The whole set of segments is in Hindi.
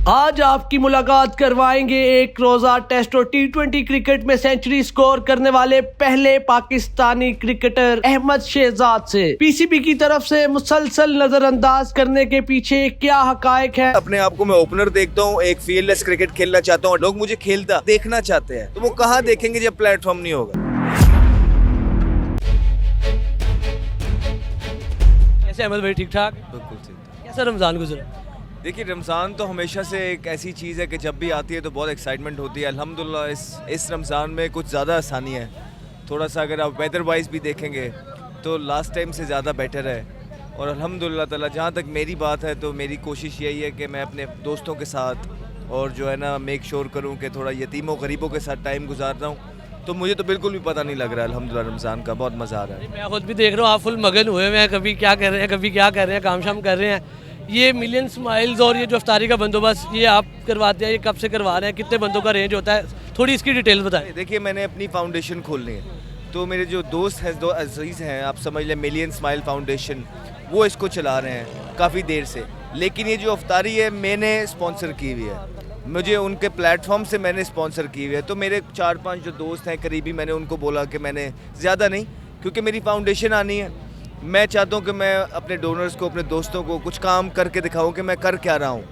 आज आपकी मुलाकात करवाएंगे एक रोजा टेस्ट और टी20 क्रिकेट में सेंचुरी स्कोर करने वाले पहले पाकिस्तानी क्रिकेटर अहमद शहजाद से। पीसीबी की तरफ से मुसलसल नजरअंदाज करने के पीछे क्या हकायक है। अपने आप को मैं ओपनर देखता हूँ, एक फील्डलेस क्रिकेट खेलना चाहता हूँ। लोग मुझे खेलता देखना चाहते हैं, तो वो कहाँ देखेंगे जब प्लेटफॉर्म नहीं होगा। कैसे अहमद भाई, ठीक ठाक? बिल्कुल ठीक। कैसा रमजान गुजरा? देखिए, रमज़ान तो हमेशा से एक ऐसी चीज़ है कि जब भी आती है तो बहुत एक्साइटमेंट होती है। अल्हम्दुलिल्लाह इस रमज़ान में कुछ ज़्यादा आसानी है। थोड़ा सा अगर आप वेदर वाइज भी देखेंगे तो लास्ट टाइम से ज़्यादा बेटर है। और अल्हम्दुलिल्लाह ताला, जहाँ तक मेरी बात है तो मेरी कोशिश यही है कि मैं अपने दोस्तों के साथ और जो है ना मेक श्योर करूँ कि थोड़ा यतीमों गरीबों के साथ टाइम गुजार रहा हूँ। तो मुझे तो बिल्कुल भी पता नहीं लग रहा है अल्हम्दुलिल्लाह रमज़ान का, बहुत मज़ा आ रहा है। मैं खुद भी देख रहा हूँ, आप फुल मगन हुए हुए हैं, कभी क्या कर रहे हैं कभी क्या कर रहे हैं, काम शाम कर रहे हैं। ये मिलियन स्माइल्स और ये जो अफ्तारी का बंदोबस्त ये आप करवाते हैं, ये कब से करवा रहे हैं, कितने बंदों का रेंज होता है, थोड़ी इसकी डिटेल बताएं। देखिए, मैंने अपनी फाउंडेशन खोलनी है, तो मेरे जो दोस्त हैं, दो अजीज़ हैं, आप समझ लें मिलियन स्माइल फाउंडेशन, वो इसको चला रहे हैं काफ़ी देर से। लेकिन ये जो अफ्तारी है मैंने स्पॉन्सर की हुई है, मुझे उनके प्लेटफॉर्म से मैंने स्पॉन्सर की हुई है। तो मेरे 4-5 जो दोस्त हैं करीबी, मैंने उनको बोला कि मैंने ज़्यादा नहीं, क्योंकि मेरी फाउंडेशन आनी है। मैं चाहता हूँ कि मैं अपने डोनर्स को, अपने दोस्तों को कुछ काम करके दिखाऊँ कि मैं कर क्या रहा हूँ।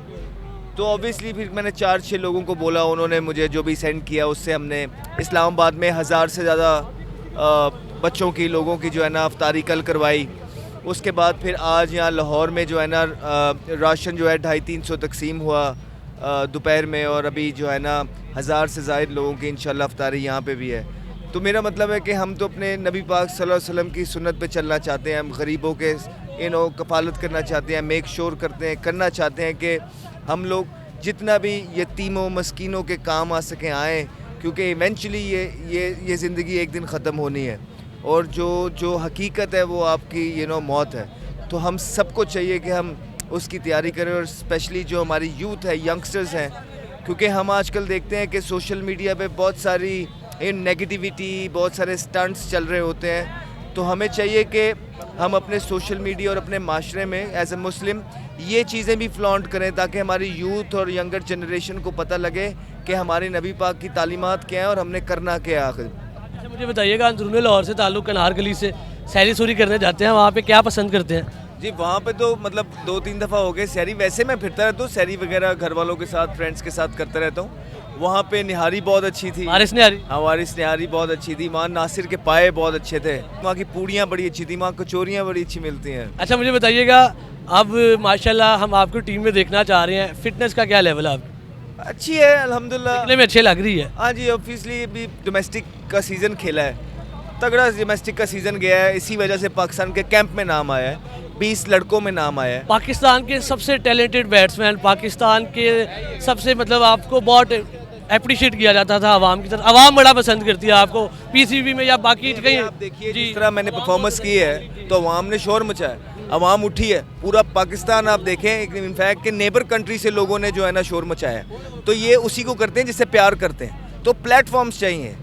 तो ऑब्वियसली फिर मैंने 4-6 लोगों को बोला, उन्होंने मुझे जो भी सेंड किया उससे हमने इस्लामाबाद में 1000 से ज़्यादा बच्चों की, लोगों की जो है ना अफ्तारी कल करवाई। उसके बाद फिर आज यहाँ लाहौर में जो है ना राशन जो है 250-300 तकसीम हुआ दोपहर में, और अभी जो है ना 1000 से ज़ायद लोगों की इंशाल्लाह अफ्तारी यहाँ पे भी है। तो मेरा मतलब है कि हम तो अपने नबी पाक सल्लल्लाहु अलैहि वसल्लम की सुन्नत पे चलना चाहते हैं। हम गरीबों के कफालत करना चाहते हैं, मेक श्योर करना चाहते हैं कि हम लोग जितना भी यतीमों मस्कीनों के काम आ सकें आएँ, क्योंकि इवेंचुअली ये ज़िंदगी एक दिन ख़त्म होनी है। और जो हकीकत है वो आपकी मौत है। तो हम सबको चाहिए कि हम उसकी तैयारी करें, और स्पेशली जो हमारी यूथ है, यंगस्टर्स हैं, क्योंकि हम आजकल देखते हैं कि सोशल मीडिया पे बहुत सारी नेगेटिविटी, बहुत सारे स्टंट्स चल रहे होते हैं। तो हमें चाहिए कि हम अपने सोशल मीडिया और अपने माशरे में एज ए मुस्लिम ये चीज़ें भी फ्लॉन्ट करें, ताकि हमारी यूथ और यंगर जनरेशन को पता लगे कि हमारे नबी पाक की तालीमात क्या है और हमने करना क्या है आखिर। अच्छा, मुझे बताइएगा, अंदरूनी लाहौर से ताल्लुक़ अनारकली से सैरी सूरी करने जाते हैं, वहाँ पे क्या पसंद करते हैं? जी, वहाँ पे तो मतलब 2-3 दफ़ा हो गए सैरी। वैसे मैं फिरता रहता हूँ, सैरी वगैरह घर वालों के साथ, फ्रेंड्स के साथ करता रहता हूँ। वहाँ पे निहारी बहुत अच्छी थी। वारिस निहारी? हाँ, वारिस निहारी बहुत अच्छी थी। वहाँ नासिर के पाए बहुत अच्छे थे। वहाँ की पूड़ियाँ बड़ी अच्छी थी, वहाँ कचौरियाँ बड़ी अच्छी मिलती हैं। अच्छा, मुझे बताइएगा, अब माशाल्लाह हम आपको टीम में देखना चाह रहे हैं, फिटनेस का क्या लेवल है आपकी? अच्छी है अल्हम्दुलिल्लाह, दिखने में अच्छी लग रही है। हाँ जी, ऑब्वियसली अभी डोमेस्टिक का सीज़न खेला है, तगड़ा डोमेस्टिक का सीज़न गया है। इसी वजह से पाकिस्तान के कैंप में नाम आया है, 20 लड़कों में नाम आया है। पाकिस्तान के सबसे टैलेंटेड बैट्समैन, पाकिस्तान के सबसे मतलब आपको बहुत अप्रिशिएट किया जाता था आवाम की तरफ, आवाम बड़ा पसंद करती है आपको पीसीबी में या बाकी कहीं। आप देखिए, जिस तरह मैंने परफॉर्मेंस की है तो आवाम ने शोर मचाया, आवाम उठी है। पूरा पाकिस्तान आप देखें, इनफैक्ट के नेबर कंट्री से लोगों ने जो है ना शोर मचाया। तो ये उसी को करते हैं जिससे प्यार करते हैं। तो प्लेटफॉर्म्स चाहिए,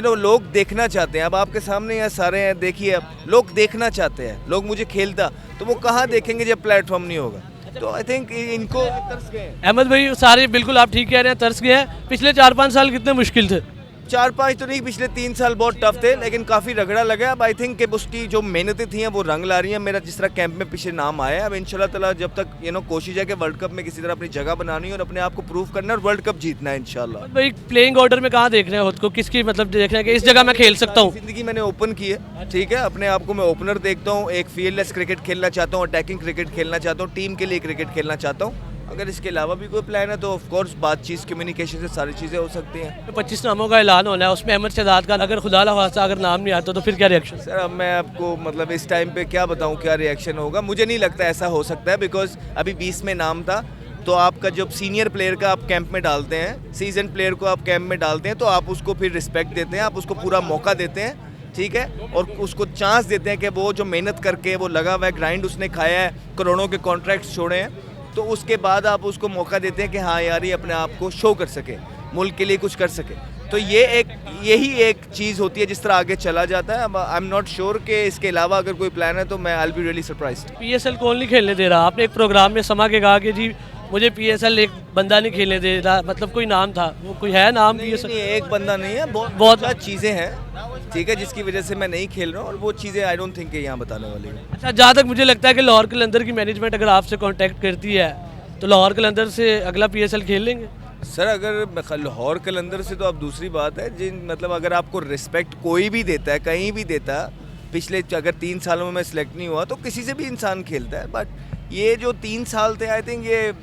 लोग देखना चाहते हैं। अब आपके सामने यहाँ सारे हैं, देखिए, अब लोग देखना चाहते हैं। लोग मुझे खेलता, तो वो कहाँ देखेंगे जब प्लेटफॉर्म नहीं होगा। तो आई थिंक इनको तरस गए अहमद भाई, सारे बिल्कुल आप ठीक कह रहे हैं, तरस गए हैं। पिछले 4-5 साल कितने मुश्किल थे? 4-5 तो नहीं, पिछले 3 साल बहुत टफ थे, लेकिन काफ़ी रगड़ा लगा। अब आई थिंक कि उसकी जो मेहनतें थी वो रंग ला रही हैं। मेरा जिस तरह कैंप में पीछे नाम आया है, अब इंशाल्लाह ताला जब तक कोशिश है कि वर्ल्ड कप में किसी तरह अपनी जगह बनानी है और अपने आप को प्रूव करना है और वर्ल्ड कप जीतना है इंशाल्लाह। भाई, प्लेइंग ऑर्डर में कहाँ देख रहे हैं खुद को, किसकी मतलब देख रहे हैं कि इस जगह मैं खेल सकता हूँ? जिंदगी मैंने ओपन की है, ठीक है। अपने आप को मैं ओपनर देखता हूँ, एक फील्डलेस क्रिकेट खेलना चाहता हूँ, अटैकिंग क्रिकेट खेलना चाहता हूँ, टीम के लिए क्रिकेट खेलना चाहता हूँ। अगर इसके अलावा भी कोई प्लान है तो ऑफ कोर्स बातचीत, कम्युनिकेशन से सारी चीज़ें हो सकती हैं। 25 नामों का ऐलान होना है, उसमें अहमद शहजाद का अगर खुदा ना खास्ता अगर नाम नहीं आता तो फिर क्या रिएक्शन? सर, अब मैं आपको मतलब इस टाइम पे क्या बताऊं क्या रिएक्शन होगा। मुझे नहीं लगता ऐसा हो सकता है, बिकॉज अभी 20 में नाम था। तो आपका जब सीनियर प्लेयर का आप कैंप में डालते हैं, सीजन प्लेयर को आप कैंप में डालते हैं, तो आप उसको फिर रिस्पेक्ट देते हैं, आप उसको पूरा मौका देते हैं, ठीक है, और उसको चांस देते हैं कि वो जो मेहनत करके वो लगा हुआ है, ग्राइंड उसने खाया है, करोड़ों के कॉन्ट्रैक्ट्स छोड़े हैं, तो उसके बाद आप उसको मौका देते हैं कि हाँ यार ये अपने आप को शो कर सके, मुल्क के लिए कुछ कर सके। तो यही एक चीज़ होती है जिस तरह आगे चला जाता है। अब आई एम नॉट श्योर कि इसके अलावा अगर कोई प्लान है तो मैं I will be really surprised. PSL कौन नहीं खेलने दे रहा? आपने एक प्रोग्राम में समा के कहा कि जी मुझे PSL एक बंदा नहीं खेलने दे रहा, मतलब कोई नाम था, वो कोई है नाम नहीं, PSL? नहीं, एक बंदा नहीं है, बहुत बहुत- बहुत चीज़ें हैं, ठीक है, जिसकी वजह से मैं नहीं खेल रहा हूँ, और वो चीज़ें आई डोंट थिंक यहाँ बताने वाली है। अच्छा, जहाँ तक मुझे लगता है कि लाहौर कलंदर की मैनेजमेंट अगर आपसे कांटेक्ट करती है तो लाहौर कलंदर से अगला PSL खेल लेंगे? सर अगर लाहौर कलंदर से तो अब दूसरी बात है, जिन मतलब अगर आपको रिस्पेक्ट कोई भी देता है, कहीं भी देता है, पिछले अगर 3 सालों में मैं सिलेक्ट नहीं हुआ तो किसी से भी इंसान खेलता है, बट ये जो 3 साल थे, आई थिंक ये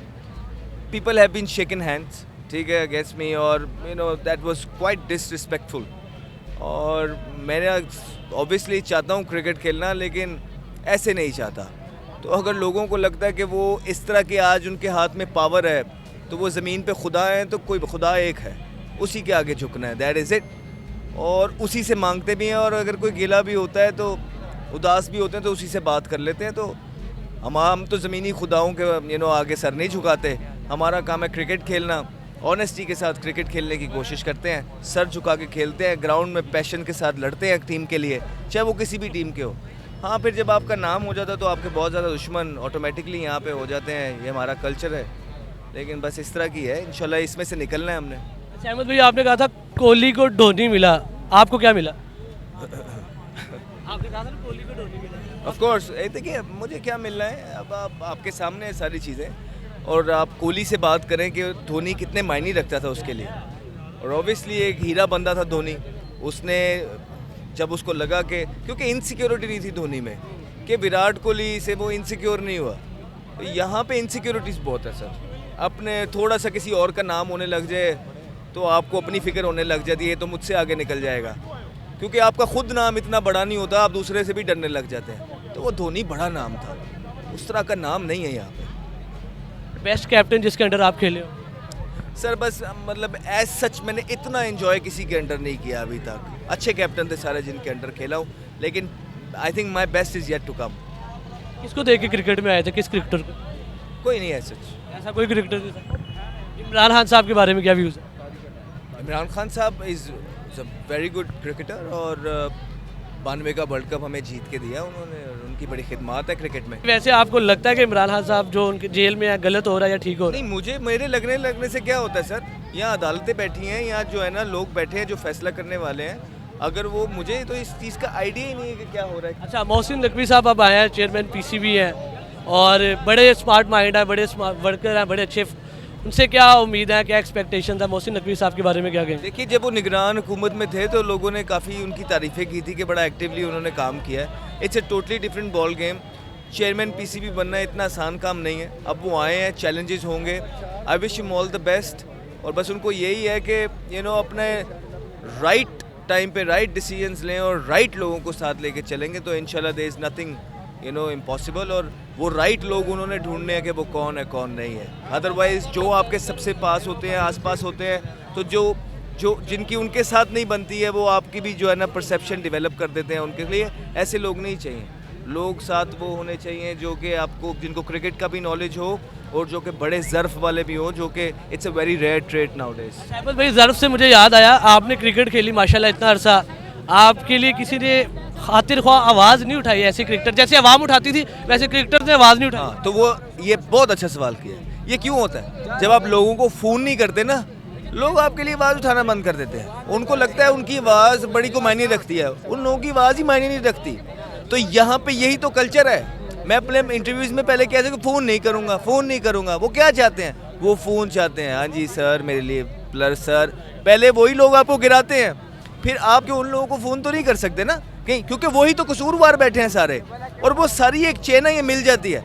people have been shaken hands, ठीक है, अगेंस्ट मी, और you know that was quite disrespectful. और मैं ऑब्वियसली चाहता हूँ क्रिकेट खेलना, लेकिन ऐसे नहीं चाहता। तो अगर लोगों को लगता है कि वो इस तरह के आज उनके हाथ में पावर है, तो वो ज़मीन पे खुदा है, तो कोई खुदा एक है, उसी के आगे झुकना है, दैट इज़ इट। और उसी से मांगते भी हैं, और अगर कोई गिला भी होता है तो उदास भी होते हैं तो उसी से बात कर लेते हैं। तो हम तो ज़मीनी खुदाओं के आगे सर नहीं झुकाते। हमारा काम है क्रिकेट खेलना, ऑनेस्टी के साथ क्रिकेट खेलने की कोशिश करते हैं, सर झुका के खेलते हैं, ग्राउंड में पैशन के साथ लड़ते हैं टीम के लिए, चाहे वो किसी भी टीम के हो। हाँ, फिर जब आपका नाम हो जाता है तो आपके बहुत ज़्यादा दुश्मन ऑटोमेटिकली यहाँ पे हो जाते हैं, ये हमारा कल्चर है, लेकिन बस इस तरह की है, इंशाल्लाह इसमें से निकलना है हमने। अच्छा अहमद भाई, आपने कहा था कोहली को धोनी मिला, आपको क्या मिला? आपने कहा था ना कोहली को धोनी मिला। ऑफ कोर्स, देखिए मुझे क्या मिलना है, अब आपके सामने है सारी चीज़ें, और आप कोहली से बात करें कि धोनी कितने मायने रखता था उसके लिए, और ऑब्वियसली एक हीरा बंदा था धोनी। उसने जब उसको लगा कि क्योंकि इनसिक्योरिटी नहीं थी धोनी में, कि विराट कोहली से वो इनसिक्योर नहीं हुआ, तो यहाँ पे इनसिक्योरिटीज़ बहुत है सर। अपने थोड़ा सा किसी और का नाम होने लग जाए तो आपको अपनी फ़िक्र होने लग जाती है, तो मुझसे आगे निकल जाएगा, क्योंकि आपका खुद नाम इतना बड़ा नहीं होता, आप दूसरे से भी डरने लग जाते हैं। तो वो धोनी बड़ा नाम था, उस तरह का नाम नहीं है यहाँ पे। बेस्ट कैप्टन जिसके अंडर आप खेले हो? सर बस मतलब एज सच मैंने इतना एंजॉय किसी के अंडर नहीं किया अभी तक। अच्छे कैप्टन थे सारे जिनके अंडर खेला हूँ, लेकिन I think my best is yet to come. किसको देख के क्रिकेट में आए थे, किस क्रिकेटर को? कोई नहीं है सच। ऐसा कोई क्रिकेटर नहीं था? इमरान खान साहब के बारे में क्या व्यूज़ है? इमरान खान साहब is a very good cricketer, और 92 का वर्ल्ड कप हमें जीत के दिया उन्होंने, और उनकी बड़ी खिदमत है क्रिकेट में। वैसे आपको लगता है कि इमरान खान साहब जो उनके जेल में है गलत हो रहा है या ठीक हो रहा नहीं, मुझे मेरे लगने से क्या होता है सर, यहाँ अदालतें बैठी हैं, यहाँ जो है ना लोग बैठे हैं जो फैसला करने वाले हैं। अगर वो मुझे तो इस चीज़ का आइडिया ही नहीं है कि क्या हो रहा है। है? अच्छा, मोहसिन नकवी साहब अब आए हैं, चेयरमैन PCB हैं, और बड़े स्मार्ट माइंड है, बड़े स्मार्ट वर्कर हैं, बड़े अच्छे। उनसे क्या उम्मीद है, क्या एक्सपेक्टेशन था? मोहसिन नकवी साहब के बारे में क्या कहें? देखिए, जब वो निगरान हुकूमत में थे तो लोगों ने काफ़ी उनकी तारीफ़ें की थी कि बड़ा एक्टिवली उन्होंने काम किया है। It's a totally different ball game. Chairman PCB बनना इतना आसान काम नहीं है। अब वो आए हैं, चैलेंजेस होंगे। I wish him all the best, और बस उनको यही है कि अपने राइट टाइम पे राइट डिसीजंस लें और राइट लोगों को साथ लेके चलेंगे तो इंशाल्लाह देयर इज़ नथिंग इम्पॉसिबल। और वो राइट लोग उन्होंने ढूंढने हैं कि वो कौन है कौन नहीं है। अदरवाइज़ जो आपके सबसे पास होते हैं, आसपास होते हैं, तो जो जिनकी उनके साथ नहीं बनती है वो आपकी भी जो है ना परसेप्शन डेवलप कर देते हैं। उनके लिए ऐसे लोग नहीं चाहिए। लोग साथ वो होने चाहिए जो कि आपको, जिनको क्रिकेट का भी नॉलेज हो और जो कि बड़े ज़र्फ वाले भी हो, जो कि it's a very rare trait nowadays. Ahmed भाई, ज़र्फ से मुझे याद आया, आपने क्रिकेट खेली माशाल्लाह इतना अरसा, आपके लिए किसी ने खातिर ख्वाह आवाज़ नहीं उठाई ऐसी क्रिकेटर जैसे आवाम उठाती थी, वैसे क्रिकेटर ने आवाज़ नहीं उठाई? हाँ, तो वो ये बहुत अच्छा सवाल किया है। ये क्यों होता है? जब आप लोगों को फ़ोन नहीं करते ना, लोग आपके लिए आवाज़ उठाना बंद कर देते हैं। उनको लगता है उनकी आवाज़ बड़ी को मायने रखती है, उन लोगों की आवाज़ ही मायने नहीं रखती। तो यहाँ पे यही तो कल्चर है। मैं अपने इंटरव्यूज़ में पहले कहता था कि फ़ोन नहीं करूँगा, फ़ोन नहीं करूँगा। वो क्या चाहते हैं? वो फ़ोन चाहते हैं। हाँ जी सर, मेरे लिए प्लस सर। पहले वही लोग आपको गिराते हैं, फिर आपके उन लोगों को फ़ोन तो नहीं कर सकते ना कहीं, क्योंकि वही तो कसूरवार बैठे हैं सारे, और वो सारी एक चेन है, ये मिल जाती है।